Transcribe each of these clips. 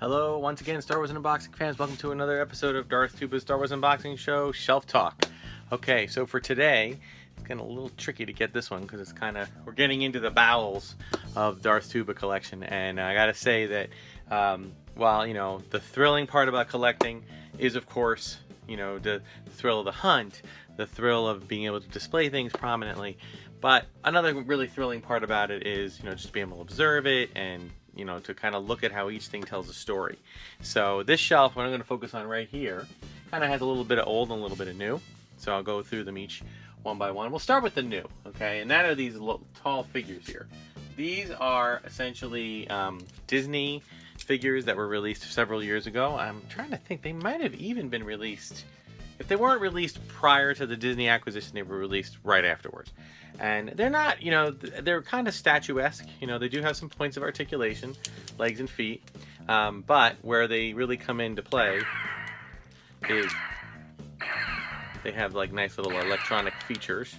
Hello, once again, Star Wars Unboxing fans. Welcome to another episode of Darth Tuba's Star Wars Unboxing Show, Shelf Talk. Okay, so for today, it's getting a little tricky to get this one because it's we're getting into the bowels of Darth Tuba collection. And I gotta say that while, the thrilling part about collecting is, of course, the thrill of the hunt, the thrill of being able to display things prominently. But another really thrilling part about it is, just being able to observe it and to kind of look at how each thing tells a story. So this shelf, what I'm going to focus on right here, kind of has a little bit of old and a little bit of new. So I'll go through them each one by one. We'll start with the new, okay? And that are these little tall figures here. These are essentially Disney figures that were released several years ago. I'm trying to think, they might have even been released. If they weren't released prior to the Disney acquisition, they were released right afterwards. And they're not, they're kind of statuesque. They do have some points of articulation, legs and feet. But where they really come into play is they have like nice little electronic features.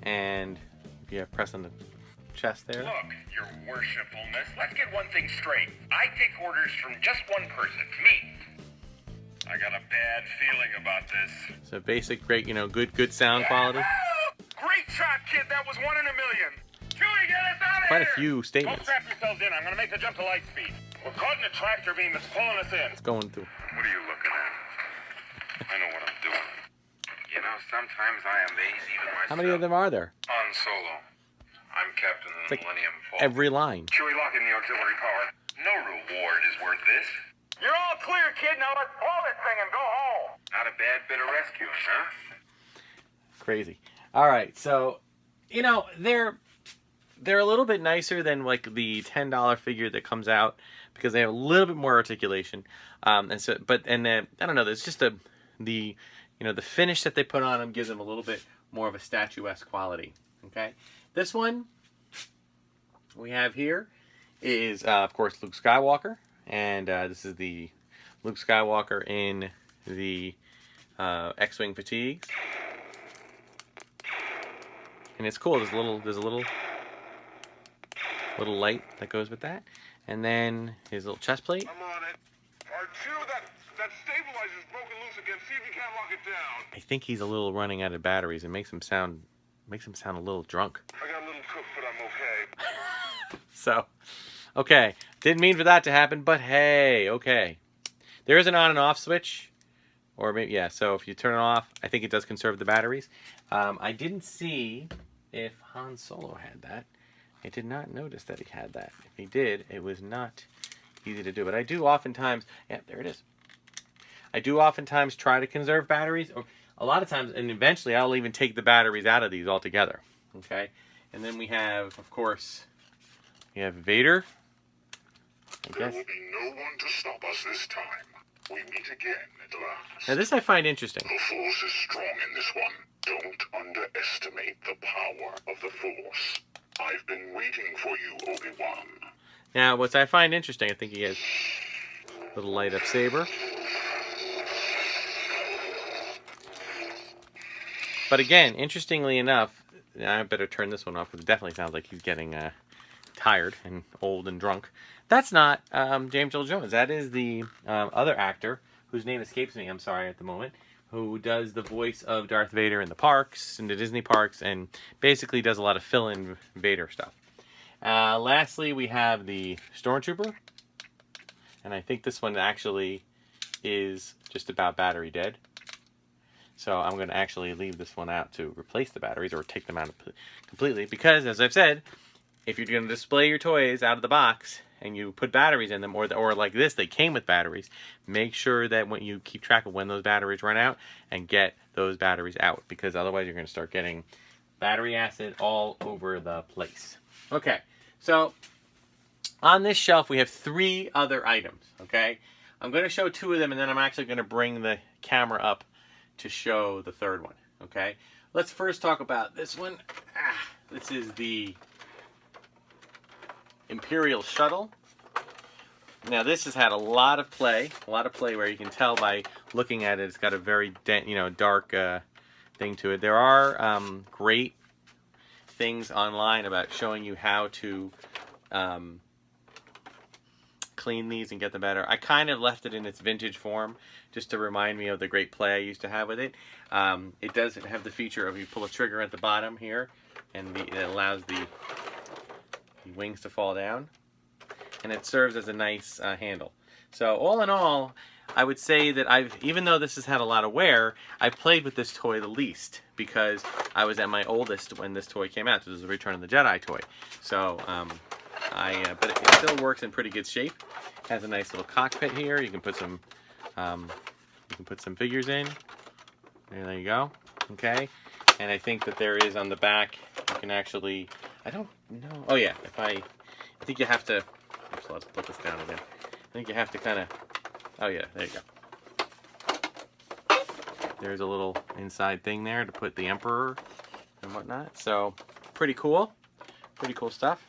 And if you have press on the chest there. Look, your worshipfulness, let's get one thing straight. I take orders from just one person, me. I got a bad feeling about this. So basic, great, good sound quality. Great shot, kid. That was 1 in a million. Chewie, get us out of Quite here. a few statements. Don't strap yourselves in. I'm going to make the jump to light speed. We're caught in a tractor beam that's pulling us in. It's going through. What are you looking at? I know what I'm doing. Sometimes I amaze even myself. How many of them are there? Han Solo. I'm Captain of the Millennium Falcon. Every line. Chewie, lock in the auxiliary power. No reward is worth this. You're all clear, kid. Now let's blow this thing and go home. Not a bad bit of rescuing, huh? Crazy. All right, so they're a little bit nicer than like the $10 figure that comes out because they have a little bit more articulation. I don't know. There's just the finish that they put on them gives them a little bit more of a statuesque quality. Okay, this one we have here is of course Luke Skywalker, and this is the Luke Skywalker in the X-wing fatigues. And it's cool. There's a little light that goes with that, and then his little chest plate. I'm on it. R2, that stabilizer's broken loose again. See if you can't lock it down. I think he's a little running out of batteries. It makes him sound a little drunk. I got a little cooked, but I'm okay. So, okay, didn't mean for that to happen, but hey, okay. There is an on and off switch, or maybe yeah. So if you turn it off, I think it does conserve the batteries. I didn't see if Han Solo had that. I did not notice that he had that. If he did, it was not easy to do. But I do oftentimes, yeah, there it is. I do oftentimes try to conserve batteries, or a lot of times, and eventually I'll even take the batteries out of these altogether. Okay, and then we have, of course, we have Vader. There will be no one to stop us this time. We meet again at last. Now this I find interesting. The Force is strong in this one. Don't underestimate the power of the Force. I've been waiting for you, Obi-Wan. Now, what I find interesting, I think he has a little light up saber. But again, interestingly enough, I better turn this one off because it definitely sounds like he's getting tired and old and drunk. That's not James Earl Jones. That is the other actor whose name escapes me, I'm sorry, at the moment, who does the voice of Darth Vader in the parks, in the Disney parks, and basically does a lot of fill-in Vader stuff. Lastly, we have the Stormtrooper, and I think this one actually is just about battery dead. So I'm going to actually leave this one out to replace the batteries or take them out completely, because, as I've said, if you're going to display your toys out of the box and you put batteries in them, or like this, they came with batteries, make sure that when you keep track of when those batteries run out and get those batteries out, because otherwise you're going to start getting battery acid all over the place. Okay, so on this shelf we have 3 other items, okay? I'm going to show 2 of them, and then I'm actually going to bring the camera up to show the 3rd one, okay? Let's first talk about this one. This is the Imperial Shuttle. Now this has had a lot of play where you can tell by looking at it, it's got a very dark thing to it. There are great things online about showing you how to clean these and get them better. I kind of left it in its vintage form just to remind me of the great play I used to have with it. It does have the feature of you pull a trigger at the bottom here, and it allows the wings to fall down, and it serves as a nice handle. So all in all, I would say that even though this has had a lot of wear, I've played with this toy the least because I was at my oldest when this toy came out. This was a Return of the Jedi toy. So, but it still works in pretty good shape. Has a nice little cockpit here. You can put some figures in. There you go. Okay. And I think that there is on the back, you can actually, I don't know. Oh yeah, I think you have to, so let's put this down again. I think you have to kind of, oh yeah, there you go. There's a little inside thing there to put the Emperor and whatnot. So pretty cool stuff.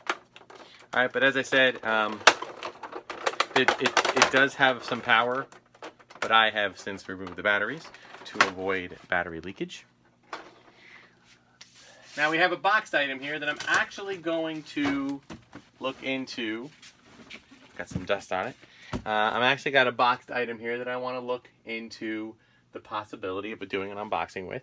All right, but as I said, it does have some power, but I have since removed the batteries to avoid battery leakage. Now we have a boxed item here that I'm actually going to look into. Got some dust on it. I'm actually got a boxed item here that I want to look into the possibility of doing an unboxing with.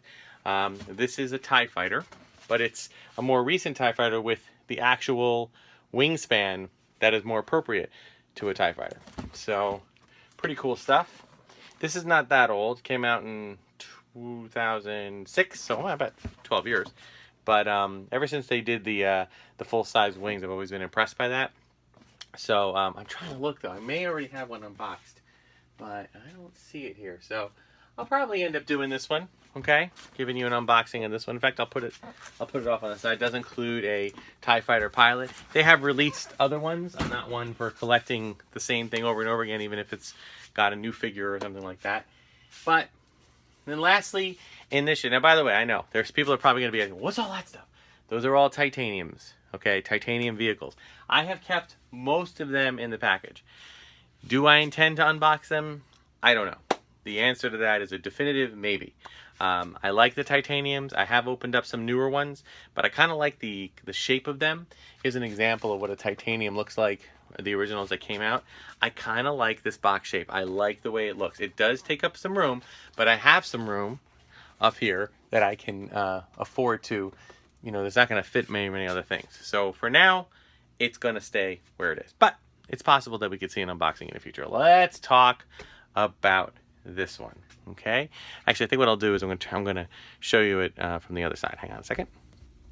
This is a TIE fighter, but it's a more recent TIE fighter with the actual wingspan that is more appropriate to a TIE fighter. So pretty cool stuff. This is not that old. It came out in 2006, so about 12 years. But ever since they did the full-size wings, I've always been impressed by that. So I'm trying to look, though. I may already have one unboxed, but I don't see it here. So I'll probably end up doing this one, okay? Giving you an unboxing of this one. In fact, I'll put it off on the side. It does include a TIE Fighter pilot. They have released other ones. I'm not one for collecting the same thing over and over again, even if it's got a new figure or something like that. But then lastly, in this shit, now by the way, I know there's people that are probably going to be asking, what's all that stuff? Those are all titaniums, okay? Titanium vehicles. I have kept most of them in the package. Do I intend to unbox them? I don't know. The answer to that is a definitive maybe. I like the titaniums. I have opened up some newer ones, but I kind of like the shape of them. Here's an example of what a titanium looks like, the originals that came out. I kind of like this box shape. I like the way it looks. It does take up some room, but I have some room up here that I can afford to, there's not going to fit many other things. So for now, it's going to stay where it is. But it's possible that we could see an unboxing in the future. Let's talk about this one, okay? Actually, I think what I'll do is I'm going to show you it from the other side. Hang on a second.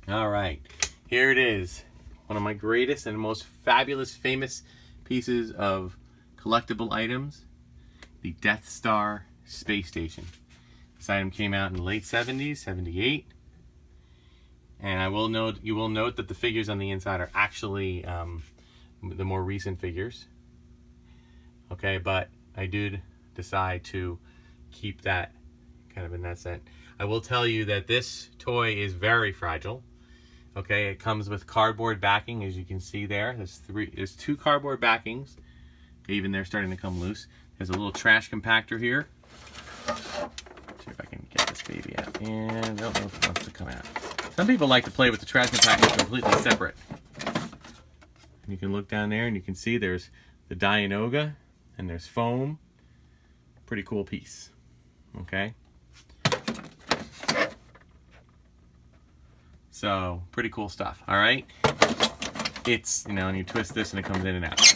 All right, here it is. One of my greatest and most fabulous, famous pieces of collectible items, the Death Star Space Station. This item came out in the late 70s, 78. And you will note that the figures on the inside are actually the more recent figures. Okay, but I did decide to keep that kind of in that set. I will tell you that this toy is very fragile. Okay, it comes with cardboard backing, as you can see there. There's two cardboard backings. Okay, even they're starting to come loose. There's a little trash compactor here. See if I can get this baby out. And I don't know if it wants to come out. Some people like to play with the trash compactor completely separate. And you can look down there and you can see there's the Dianoga and there's foam. Pretty cool piece. Okay. So, pretty cool stuff, all right? It's, and you twist this and it comes in and out.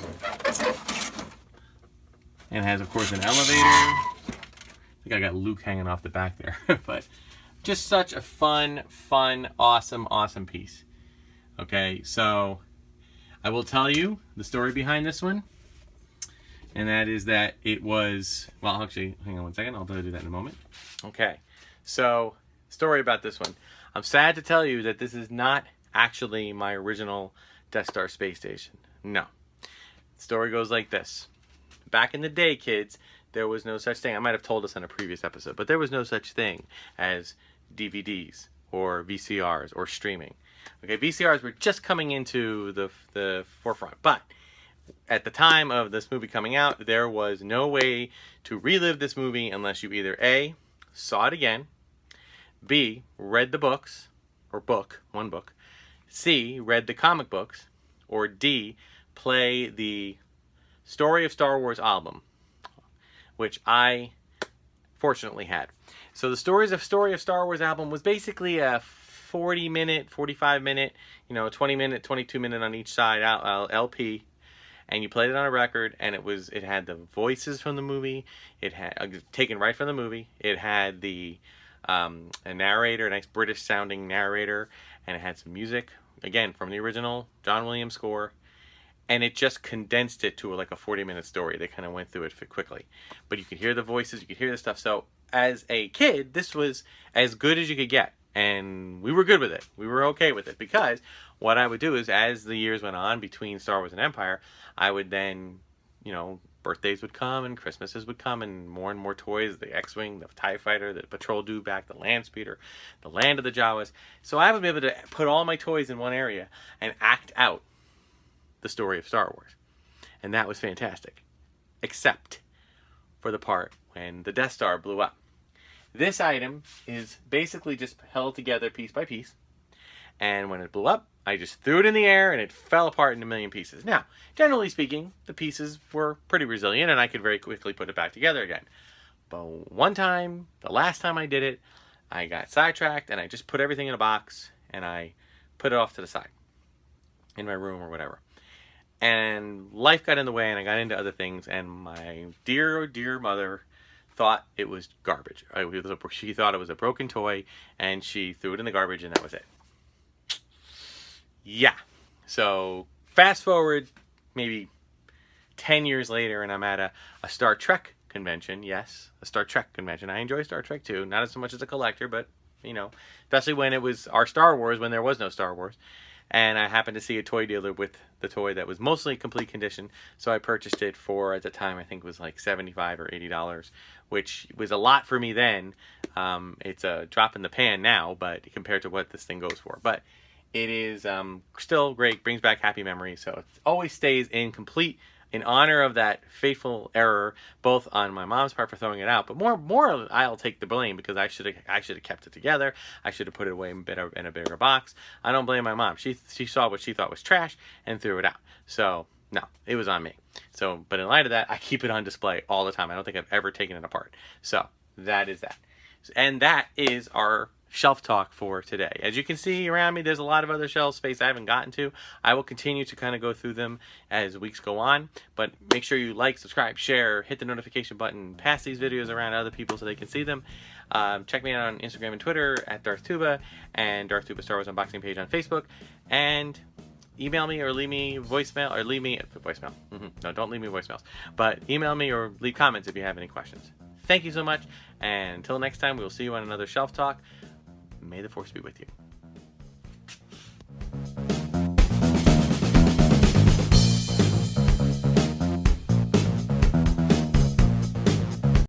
And it has, of course, an elevator. I think I got Luke hanging off the back there. But just such a fun, awesome piece. Okay, so I will tell you the story behind this one. And that is that it was, well, actually, hang on one second. I'll do that in a moment. Okay, so story about this one. I'm sad to tell you that this is not actually my original Death Star Space Station. No. The story goes like this. Back in the day, kids, there was no such thing. I might have told this on a previous episode, but there was no such thing as DVDs or VCRs or streaming. Okay, VCRs were just coming into the forefront, but at the time of this movie coming out, there was no way to relive this movie unless you either A, saw it again, B, read the books, or one book, C, read the comic books, or D, play the Story of Star Wars album, which I fortunately had. So the Story of Star Wars album was basically a 40-minute, 45-minute, 20-minute, 22-minute on each side LP, and you played it on a record, and it had the voices from the movie. It had taken right from the movie. It had a narrator, a nice British sounding narrator, and it had some music again from the original John Williams score. And it just condensed it to like a 40-minute story. They kind of went through it quickly. But you could hear the voices, you could hear the stuff. So as a kid, this was as good as you could get. And we were good with it. We were okay with it. Because what I would do is, as the years went on between Star Wars and Empire, I would then, birthdays would come and Christmases would come and more toys. The X-Wing, the TIE Fighter, the Patrol Dewback, the Land Speeder, the Land of the Jawas. So I would be able to put all my toys in one area and act out the story of Star Wars. And that was fantastic. Except for the part when the Death Star blew up. This item is basically just held together piece by piece. And when it blew up, I just threw it in the air and it fell apart in a million pieces. Now, generally speaking, the pieces were pretty resilient and I could very quickly put it back together again. But one time, the last time I did it, I got sidetracked and I just put everything in a box and I put it off to the side in my room or whatever. And life got in the way and I got into other things, and my dear, dear mother thought it was garbage. She thought it was a broken toy and she threw it in the garbage and that was it. Yeah. So fast forward maybe 10 years later and I'm at a Star Trek convention. Yes, a Star Trek convention. I enjoy Star Trek too. Not as much as a collector, but especially when it was our Star Wars, when there was no Star Wars. And I happened to see a toy dealer with the toy that was mostly complete condition. So I purchased it for, at the time, I think it was like $75 or $80, which was a lot for me then. It's a drop in the pan now, but compared to what this thing goes for. But it is still great, brings back happy memories. So it always stays in honor of that fateful error, both on my mom's part for throwing it out, but more I'll take the blame because I should have kept it together. I should have put it away in a bigger box. I don't blame my mom. She saw what she thought was trash and threw it out. So no, it was on me. So, but in light of that, I keep it on display all the time. I don't think I've ever taken it apart. So that is that, and that is our shelf talk for today. As you can see around me, there's a lot of other shelf space I haven't gotten to. I will continue to kind of go through them as weeks go on, but make sure you like, subscribe, share, hit the notification button, pass these videos around to other people so they can see them. Check me out on Instagram and Twitter at Darth Tuba, and Darth Tuba Star Wars Unboxing page on Facebook, and email me or leave me voicemail, or leave me voicemail. No, don't leave me voicemails, but email me or leave comments if you have any questions. Thank you so much, and until next time, we will see you on another Shelf Talk. May the Force be with you.